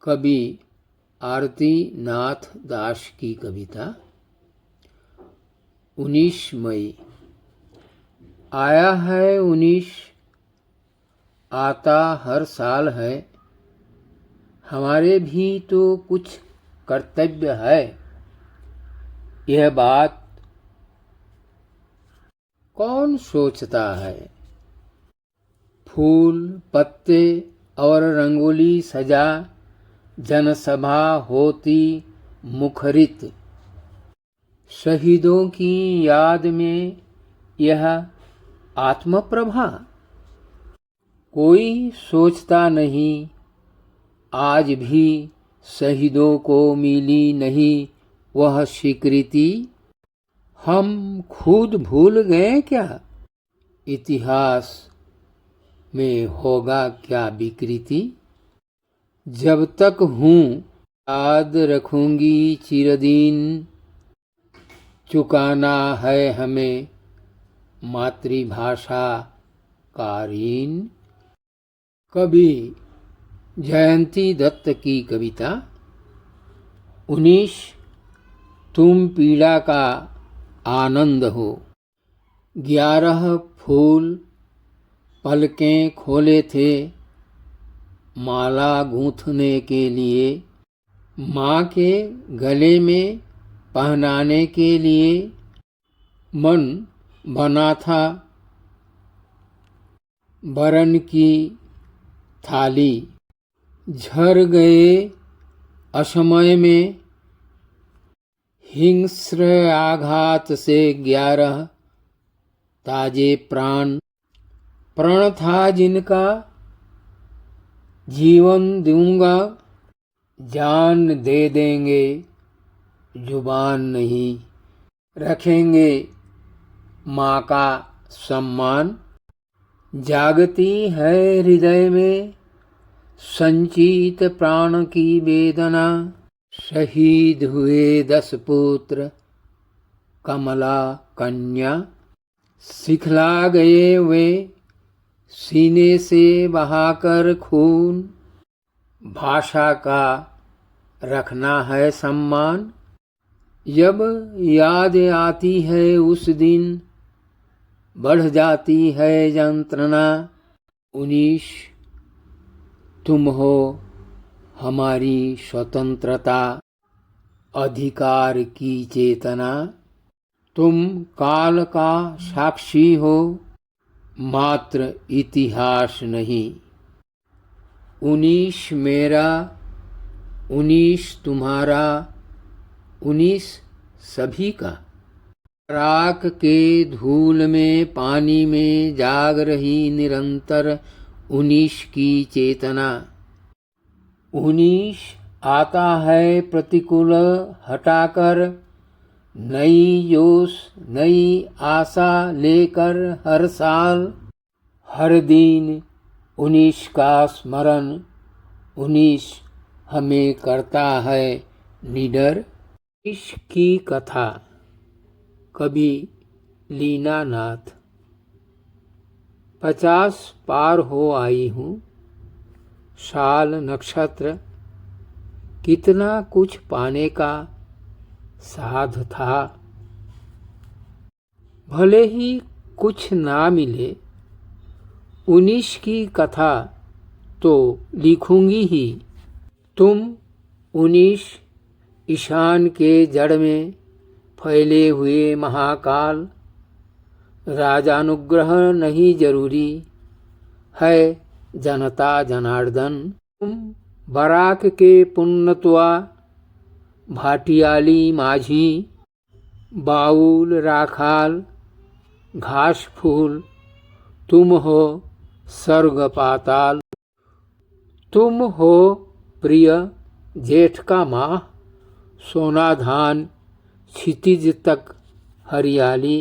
कवि आरती नाथ दास की कविता 19 मई। आया है 19, आता हर साल है। हमारे भी तो कुछ कर्तव्य है। यह बात कौन सोचता है। फूल पत्ते और रंगोली सजा जनसभा होती मुखरित। शहीदों की याद में यह आत्मप्रभा। कोई सोचता नहीं आज भी शहीदों को मिली नहीं वह स्वीकृति। हम खुद भूल गए क्या इतिहास में होगा क्या विकृति। जब तक हूँ याद रखूंगी चिरदिन। चुकाना है हमें मातृभाषा का ऋण। कवि जयंती दत्त की कविता 19। तुम पीड़ा का आनंद हो। 11 फूल पलकें खोले थे माला गूंथने के लिए। माँ के गले में पहनाने के लिए मन बना था वरन की थाली। झर गए असमय में हिंस्र आघात से 11 ताजे प्राण। प्रण था जिनका जीवन दूंगा जान दे देंगे जुबान नहीं। रखेंगे माँ का सम्मान। जागती है हृदय में संचित प्राण की वेदना। शहीद हुए 10 पुत्र कमला कन्या। सिखला गए वे सीने से बहाकर खून। भाषा का रखना है सम्मान। जब याद आती है उस दिन बढ़ जाती है यंत्रणा। 19 तुम हो हमारी स्वतंत्रता अधिकार की चेतना। तुम काल का साक्षी हो मात्र इतिहास नहीं। 19 मेरा 19 तुम्हारा 19 सभी का। राख के धूल में पानी में जाग रही निरंतर 19 की चेतना। 19 आता है प्रतिकूल हटाकर नई जोश नई आशा लेकर हर साल। हर दिन 19 का स्मरण 19 हमें करता है निडर। इसकी कथा कवि लीना नाथ। 50 पार हो आई हूँ। साल नक्षत्र कितना कुछ पाने का साध था। भले ही कुछ ना मिले 19 की कथा तो लिखूंगी ही। तुम 19 ईशान के जड़ में फैले हुए महाकाल। राजानुग्रह नहीं जरूरी है जनता जनार्दन। तुम बराक के पुण्यत्वा भाटियाली माझी। बाउल राखाल घास फूल तुम हो स्वर्ग पाताल। तुम हो प्रिय जेठ का माह सोना धान क्षितिज तक हरियाली।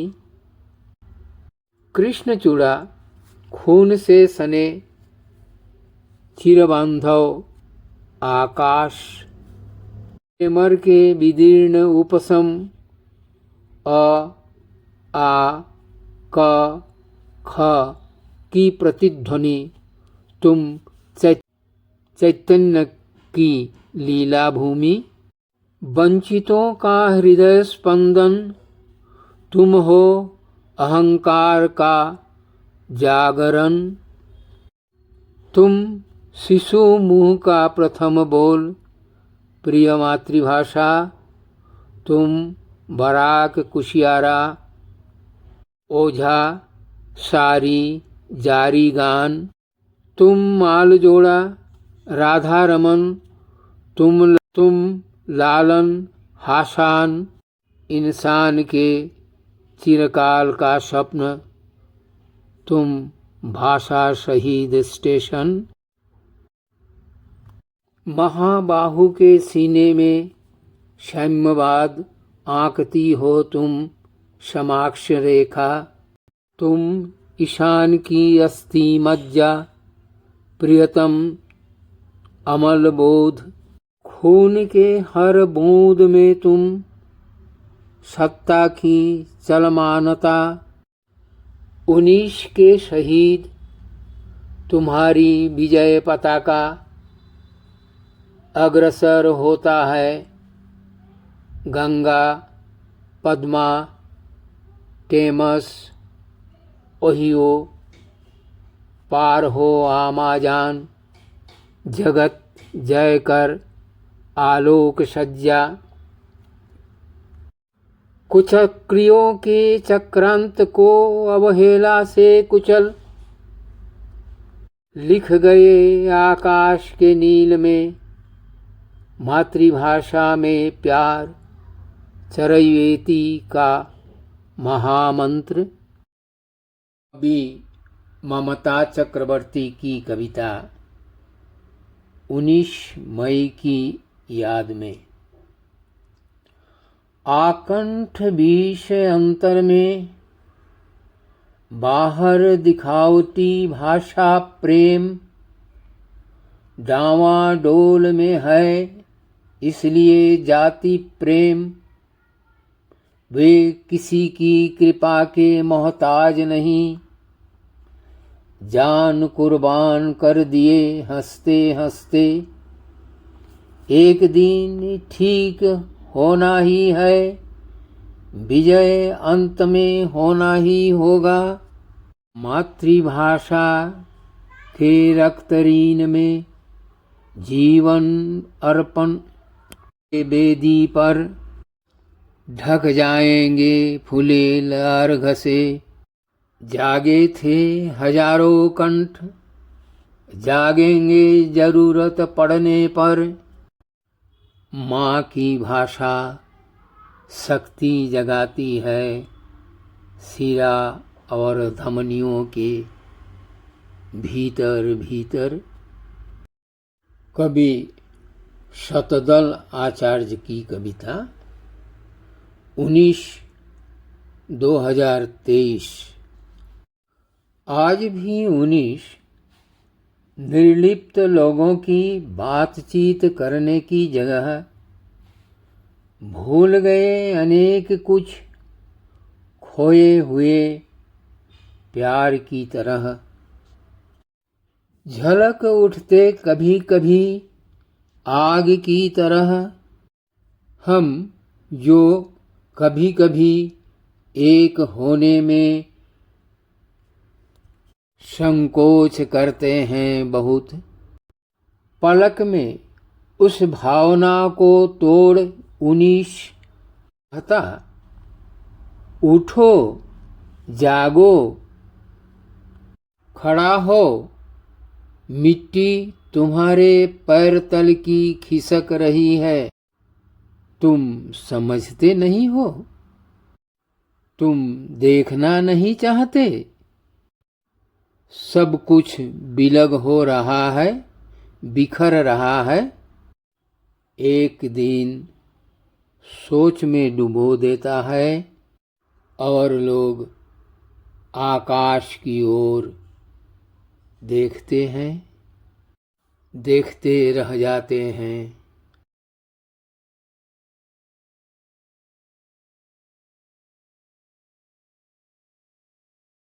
कृष्णचूड़ा खून से सने चिरबांधव आकाश। प्रेमर के विदीर्ण उपसम अ आ क ख की प्रतिध्वनि। तुम चैतन्य की लीला भूमि। वंचितों का हृदय स्पंदन तुम हो, अहंकार का जागरण। तुम शिशु मुँह का प्रथम बोल, प्रिय मातृभाषा। तुम बराक कुशियारा, ओझा सारी जारी गान। तुम माल जोड़ा, राधा रमन। तुम लालन हासान, इंसान के चिरकाल का स्वप्न। तुम भाषा शहीद स्टेशन। महाबाहु के सीने में साम्यवाद आंकती हो तुम, समाक्ष रेखा। तुम ईशान की अस्थि मज्जा, प्रियतम अमल बोध। खून के हर बूंद में तुम, सत्ता की चलमानता। 19 के शहीद, तुम्हारी विजय पताका। अग्रसर होता है गंगा, पद्मा, टेमस, ओहियो। पार हो आमाजान, जगत जय कर आलोक सज्जा। कुचक्रियों के चक्रांत को अवहेला से कुचल, लिख गए आकाश के नील में मातृभाषा में प्यार, चरैवेती का महामंत्र। कवि ममता चक्रवर्ती की कविता 19 मई की याद में। आकंठ विष अंतर में, बाहर दिखावटी भाषा प्रेम। डांवाडोल में है इसलिए जाति प्रेम। वे किसी की कृपा के मोहताज नहीं, जान कुर्बान कर दिए हंसते हंसते। एक दिन ठीक होना ही है, विजय अंत में होना ही होगा। मातृभाषा के रक्तरीन में जीवन अर्पण के बेदी पर ढक जाएंगे फूले अर्घ से। जागे थे हजारों कंठ, जागेंगे जरूरत पड़ने पर। माँ की भाषा शक्ति जगाती है सिरा और धमनियों के भीतर भीतर। कवि शतदल आचार्य की कविता 19/2023। आज भी 19 निर्लिप्त लोगों की बातचीत करने की जगह भूल गए अनेक कुछ खोए हुए प्यार की तरह। झलक उठते कभी कभी आग की तरह, हम जो कभी कभी एक होने में संकोच करते हैं बहुत। पलक में उस भावना को तोड़ 19 कहता, उठो जागो खड़ा हो। मिट्टी तुम्हारे पैर तल की खिसक रही है, तुम समझते नहीं हो? तुम देखना नहीं चाहते? सब कुछ बिलग हो रहा है, बिखर रहा है। एक दिन सोच में डुबो देता है और लोग आकाश की ओर देखते हैं, देखते रह जाते हैं।